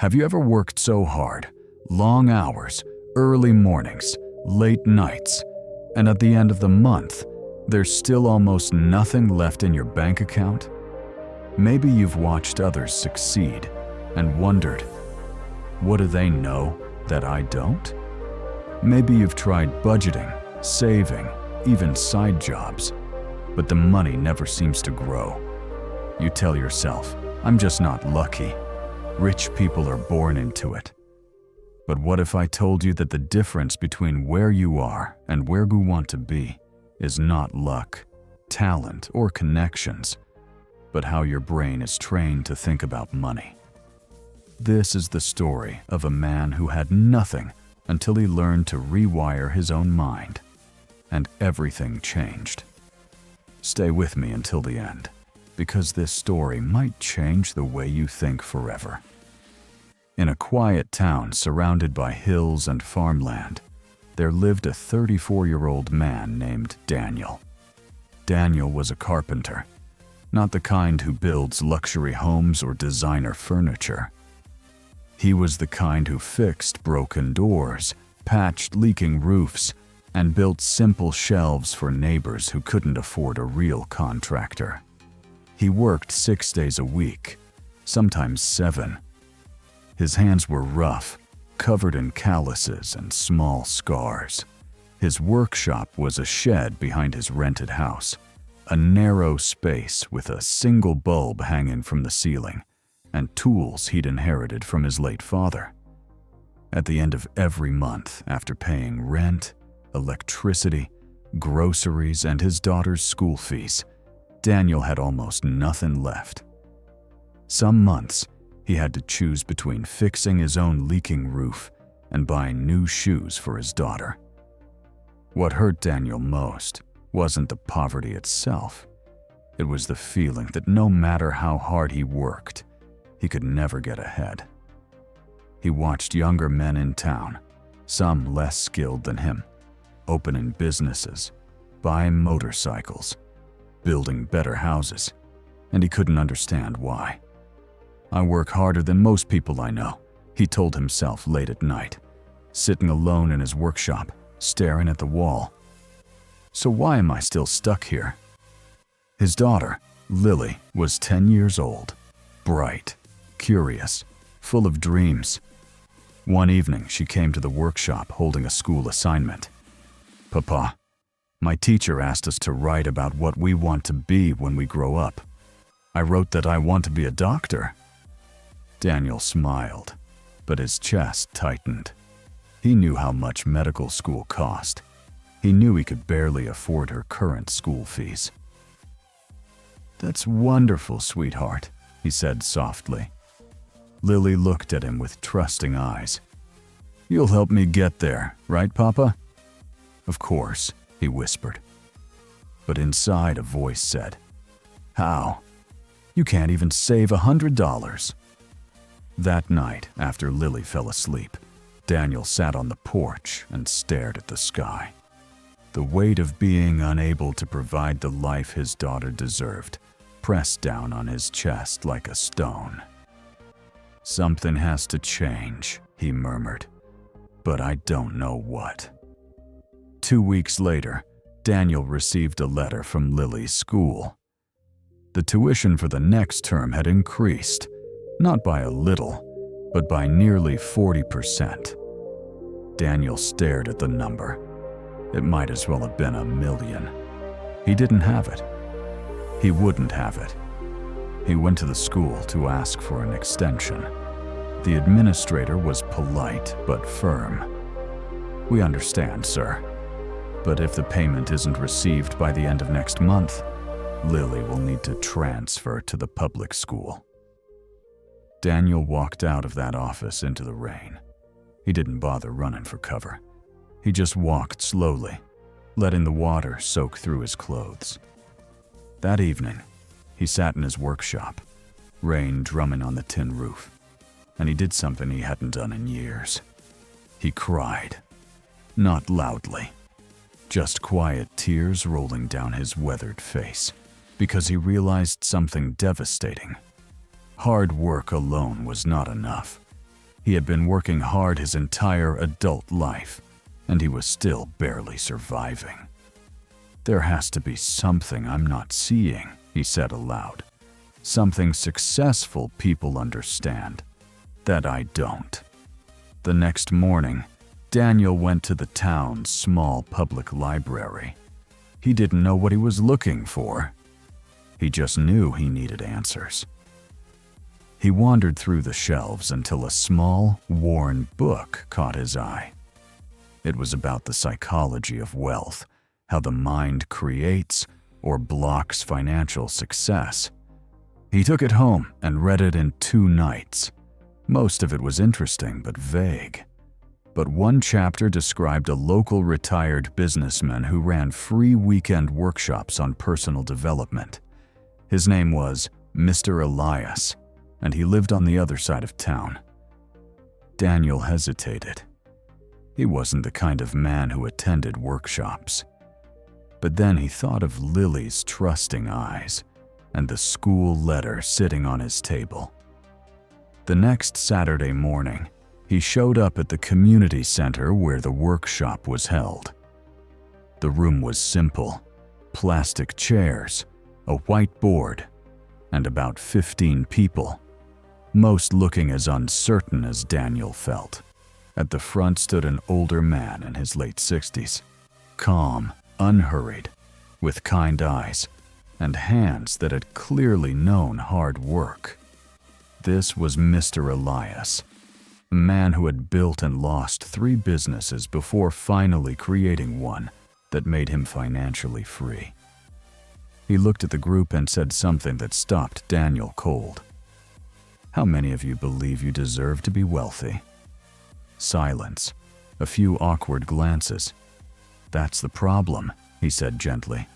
Have you ever worked so hard, long hours, early mornings, late nights, and at the end of the month, there's still almost nothing left in your bank account? Maybe you've watched others succeed and wondered, what do they know that I don't? Maybe you've tried budgeting, saving, even side jobs, but the money never seems to grow. You tell yourself, I'm just not lucky. Rich people are born into it. But what if I told you that the difference between where you are and where you want to be is not luck, talent, or connections, but how your brain is trained to think about money? This is the story of a man who had nothing until he learned to rewire his own mind, and everything changed. Stay with me until the end, because this story might change the way you think forever. In a quiet town surrounded by hills and farmland, there lived a 34-year-old man named Daniel. Daniel was a carpenter, not the kind who builds luxury homes or designer furniture. He was the kind who fixed broken doors, patched leaking roofs, and built simple shelves for neighbors who couldn't afford a real contractor. He worked 6 days a week, sometimes 7. His hands were rough, covered in calluses and small scars. His workshop was a shed behind his rented house, a narrow space with a single bulb hanging from the ceiling, and tools he'd inherited from his late father. At the end of every month, after paying rent, electricity, groceries, and his daughter's school fees, Daniel had almost nothing left. Some months, he had to choose between fixing his own leaking roof and buying new shoes for his daughter. What hurt Daniel most wasn't the poverty itself. It was the feeling that no matter how hard he worked, he could never get ahead. He watched younger men in town, some less skilled than him, opening businesses, buying motorcycles, building better houses, and he couldn't understand why. I work harder than most people I know, he told himself late at night, sitting alone in his workshop, staring at the wall. So why am I still stuck here? His daughter, Lily, was 10 years old, bright, curious, full of dreams. One evening, she came to the workshop holding a school assignment. "Papa, my teacher asked us to write about what we want to be when we grow up. I wrote that I want to be a doctor." Daniel smiled, but his chest tightened. He knew how much medical school cost. He knew he could barely afford her current school fees. "That's wonderful, sweetheart," he said softly. Lily looked at him with trusting eyes. "You'll help me get there, right, Papa?" "Of course," he whispered. But inside a voice said, "How? You can't even save $100. That night, after Lily fell asleep, Daniel sat on the porch and stared at the sky. The weight of being unable to provide the life his daughter deserved pressed down on his chest like a stone. "Something has to change," he murmured, "but I don't know what." 2 weeks later, Daniel received a letter from Lily's school. The tuition for the next term had increased, not by a little, but by nearly 40%. Daniel stared at the number. It might as well have been $1 million. He didn't have it. He wouldn't have it. He went to the school to ask for an extension. The administrator was polite but firm. "We understand, sir. But if the payment isn't received by the end of next month, Lily will need to transfer to the public school." Daniel walked out of that office into the rain. He didn't bother running for cover. He just walked slowly, letting the water soak through his clothes. That evening, he sat in his workshop, rain drumming on the tin roof, and he did something he hadn't done in years. He cried. Not loudly, just quiet tears rolling down his weathered face, because he realized something devastating. Hard work alone was not enough. He had been working hard his entire adult life, and he was still barely surviving. "There has to be something I'm not seeing," he said aloud. "Something successful people understand that I don't." The next morning, Daniel went to the town's small public library. He didn't know what he was looking for. He just knew he needed answers. He wandered through the shelves until a small, worn book caught his eye. It was about the psychology of wealth, how the mind creates or blocks financial success. He took it home and read it in 2 nights. Most of it was interesting but vague. But one chapter described a local retired businessman who ran free weekend workshops on personal development. His name was Mr. Elias, and he lived on the other side of town. Daniel hesitated. He wasn't the kind of man who attended workshops. But then he thought of Lily's trusting eyes and the school letter sitting on his table. The next Saturday morning, he showed up at the community center where the workshop was held. The room was simple: plastic chairs, a whiteboard, and about 15 people, most looking as uncertain as Daniel felt. At the front stood an older man in his late 60s, calm, unhurried, with kind eyes and hands that had clearly known hard work. This was Mr. Elias, a man who had built and lost 3 businesses before finally creating one that made him financially free. He looked at the group and said something that stopped Daniel cold. "How many of you believe you deserve to be wealthy?" Silence, a few awkward glances. "That's the problem," he said gently.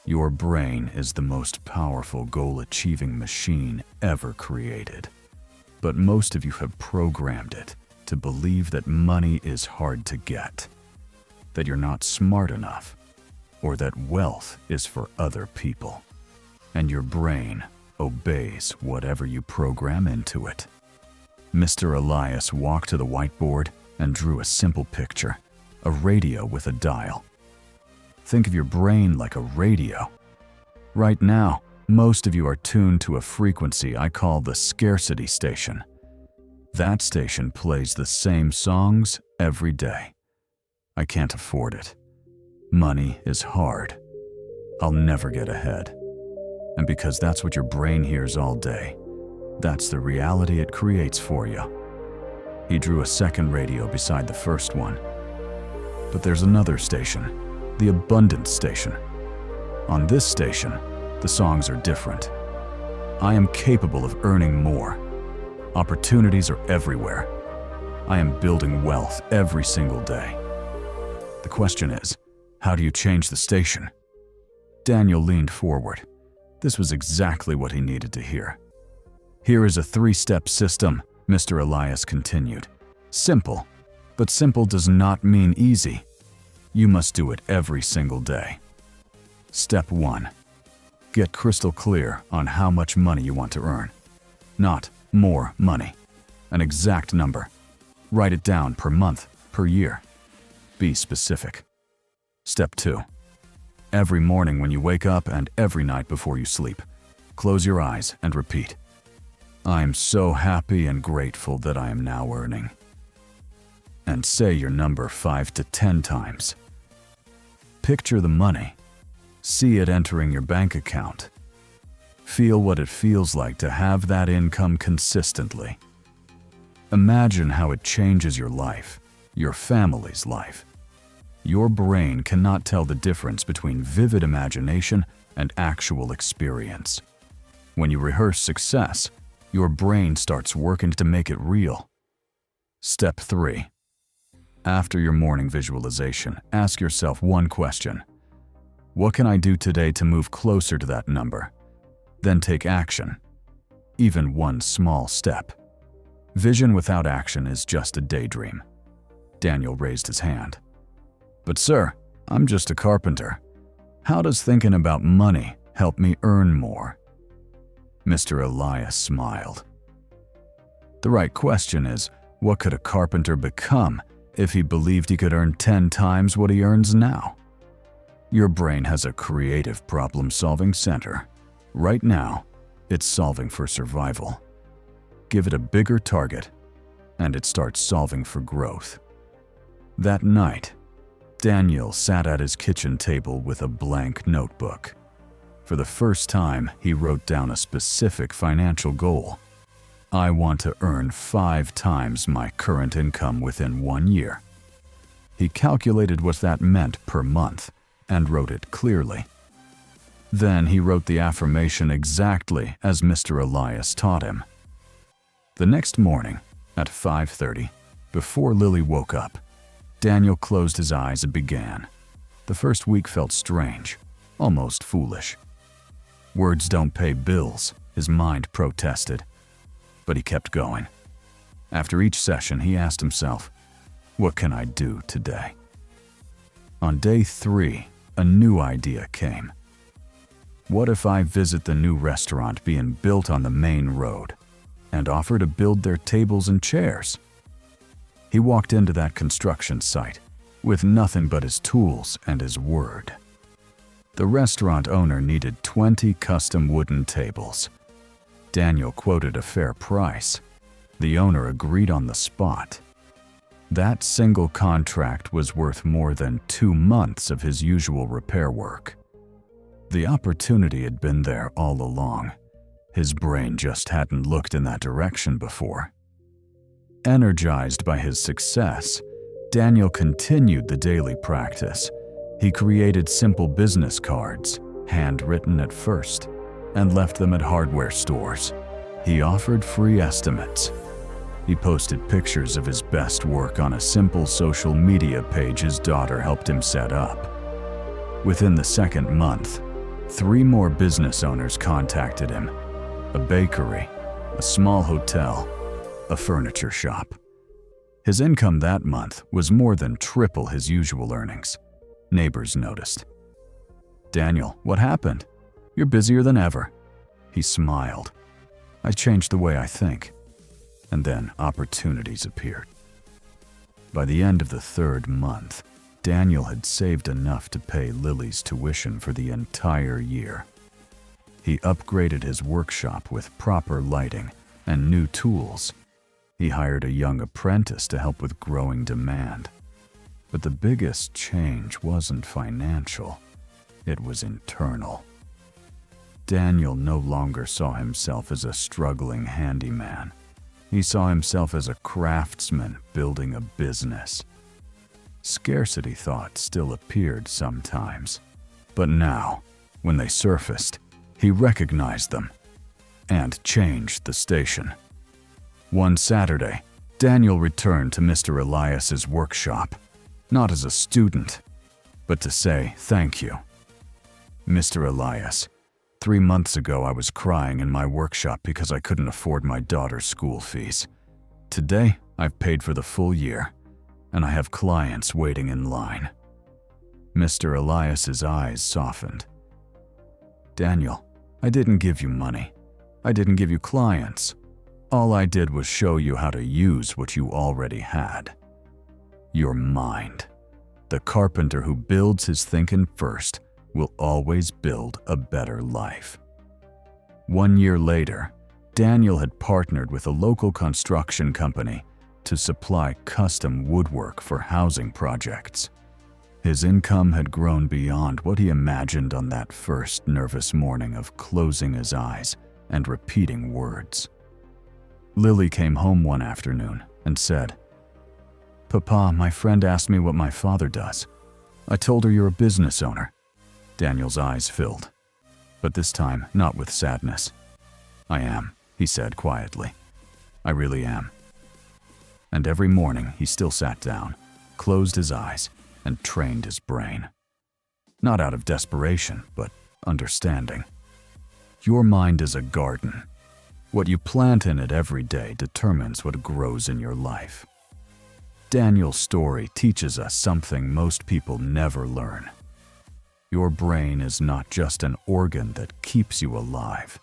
"Your brain is the most powerful goal-achieving machine ever created. But most of you have programmed it to believe that money is hard to get, that you're not smart enough, or that wealth is for other people. And your brain obeys whatever you program into it." Mr. Elias walked to the whiteboard and drew a simple picture: a radio with a dial. Think of your brain like a radio. Right now, most of you are tuned to a frequency I call the scarcity station. That station plays the same songs every day. I can't afford it. Money is hard. I'll never get ahead. And because that's what your brain hears all day, that's the reality it creates for you. He drew a second radio beside the first one. But there's another station, the abundance station. On this station, the songs are different. I am capable of earning more. Opportunities are everywhere. I am building wealth every single day. The question is, how do you change the station? Daniel leaned forward. This was exactly what he needed to hear. "Here is a 3-step system," Mr. Elias continued. "Simple, but simple does not mean easy. You must do it every single day. Step 1. Get crystal clear on how much money you want to earn. Not more money. An exact number. Write it down per month, per year. Be specific. Step 2. Every morning when you wake up and every night before you sleep, close your eyes and repeat, 'I am so happy and grateful that I am now earning.' And say your number 5 to 10 times. Picture the money. See it entering your bank account. Feel what it feels like to have that income consistently. Imagine how it changes your life, your family's life. Your brain cannot tell the difference between vivid imagination and actual experience. When you rehearse success, your brain starts working to make it real. Step 3. After your morning visualization, ask yourself one question. What can I do today to move closer to that number? Then take action. Even one small step. Vision without action is just a daydream. Daniel raised his hand. "But sir, I'm just a carpenter. How does thinking about money help me earn more?" Mr. Elias smiled. "The right question is, What could a carpenter become if he believed he could earn 10 times what he earns now? Your brain has a creative problem-solving center. Right now, it's solving for survival. Give it a bigger target, and it starts solving for growth. That night, Daniel sat at his kitchen table with a blank notebook. For the first time, he wrote down a specific financial goal. I want to earn 5 times my current income within 1 year. He calculated what that meant per month and wrote it clearly. Then he wrote the affirmation exactly as Mr. Elias taught him. The next morning, at 5:30, before Lily woke up, Daniel closed his eyes and began. The first week felt strange, almost foolish. Words don't pay bills, his mind protested. But he kept going. After each session, he asked himself, what can I do today? On day 3, a new idea came. What if I visit the new restaurant being built on the main road and offer to build their tables and chairs? He walked into that construction site with nothing but his tools and his word. The restaurant owner needed 20 custom wooden tables. Daniel quoted a fair price. The owner agreed on the spot. That single contract was worth more than 2 months of his usual repair work. The opportunity had been there all along. His brain just hadn't looked in that direction before. Energized by his success, Daniel continued the daily practice. He created simple business cards, handwritten at first, and left them at hardware stores. He offered free estimates. He posted pictures of his best work on a simple social media page his daughter helped him set up. Within the second month, 3 more business owners contacted him: a bakery, a small hotel, a furniture shop. His income that month was more than triple his usual earnings. Neighbors noticed. "Daniel, what happened? You're busier than ever." He smiled. "I changed the way I think." And then opportunities appeared. By the end of the 3rd month, Daniel had saved enough to pay Lily's tuition for the entire year. He upgraded his workshop with proper lighting and new tools. He hired a young apprentice to help with growing demand. But the biggest change wasn't financial. It was internal. Daniel no longer saw himself as a struggling handyman. He saw himself as a craftsman building a business. Scarcity thoughts still appeared sometimes, but now, when they surfaced, he recognized them and changed the station. One Saturday, Daniel returned to Mr. Elias's workshop, not as a student, but to say thank you. "Mr. Elias, 3 months ago I was crying in my workshop because I couldn't afford my daughter's school fees. Today, I've paid for the full year, and I have clients waiting in line." Mr. Elias's eyes softened. "Daniel, I didn't give you money. I didn't give you clients. All I did was show you how to use what you already had. Your mind. The carpenter who builds his thinking first will always build a better life." 1 year later, Daniel had partnered with a local construction company to supply custom woodwork for housing projects. His income had grown beyond what he imagined on that first nervous morning of closing his eyes and repeating words. Lily came home one afternoon and said, "Papa, my friend asked me what my father does. I told her you're a business owner." Daniel's eyes filled, but this time not with sadness. "I am," he said quietly. "I really am." And every morning he still sat down, closed his eyes, and trained his brain. Not out of desperation, but understanding. Your mind is a garden. What you plant in it every day determines what grows in your life. Daniel's story teaches us something most people never learn. Your brain is not just an organ that keeps you alive.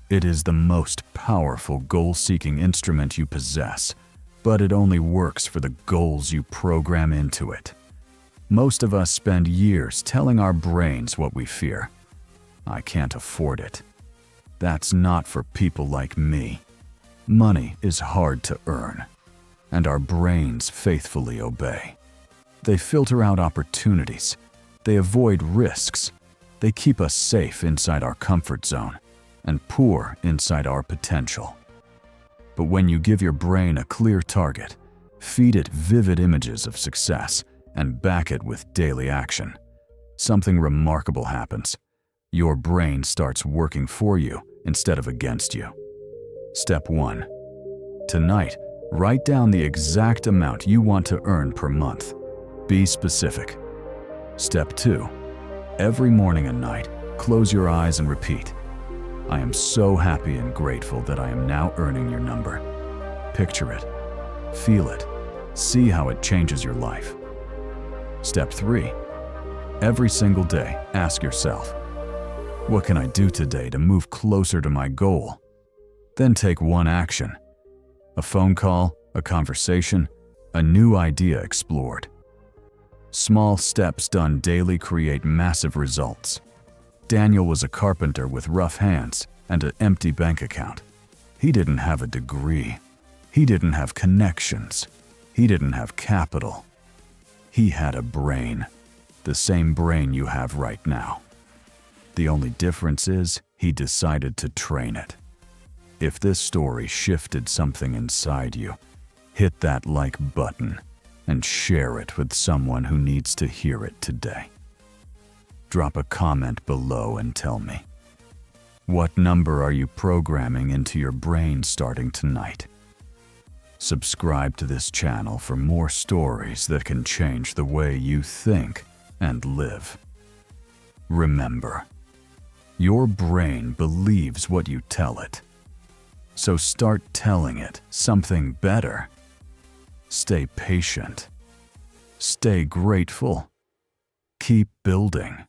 It is the most powerful goal-seeking instrument you possess, but it only works for the goals you program into it. Most of us spend years telling our brains what we fear. I can't afford it. That's not for people like me. Money is hard to earn, and our brains faithfully obey. They filter out opportunities. They avoid risks. They keep us safe inside our comfort zone and poor inside our potential. But when you give your brain a clear target, feed it vivid images of success, and back it with daily action, something remarkable happens. Your brain starts working for you instead of against you. Step 1. Tonight, write down the exact amount you want to earn per month. Be specific. Step 2. Every morning and night, close your eyes and repeat, "I am so happy and grateful that I am now earning your number." Picture it. Feel it. See how it changes your life. Step 3. Every single day, ask yourself, "What can I do today to move closer to my goal?" Then take one action. A phone call, a conversation, a new idea explored. Small steps done daily create massive results. Daniel was a carpenter with rough hands and an empty bank account. He didn't have a degree. He didn't have connections. He didn't have capital. He had a brain, the same brain you have right now. The only difference is he decided to train it. If this story shifted something inside you, hit that like button and share it with someone who needs to hear it today. Drop a comment below and tell me, what number are you programming into your brain starting tonight? Subscribe to this channel for more stories that can change the way you think and live. Remember, your brain believes what you tell it. So start telling it something better. Stay patient. Stay grateful. Keep building.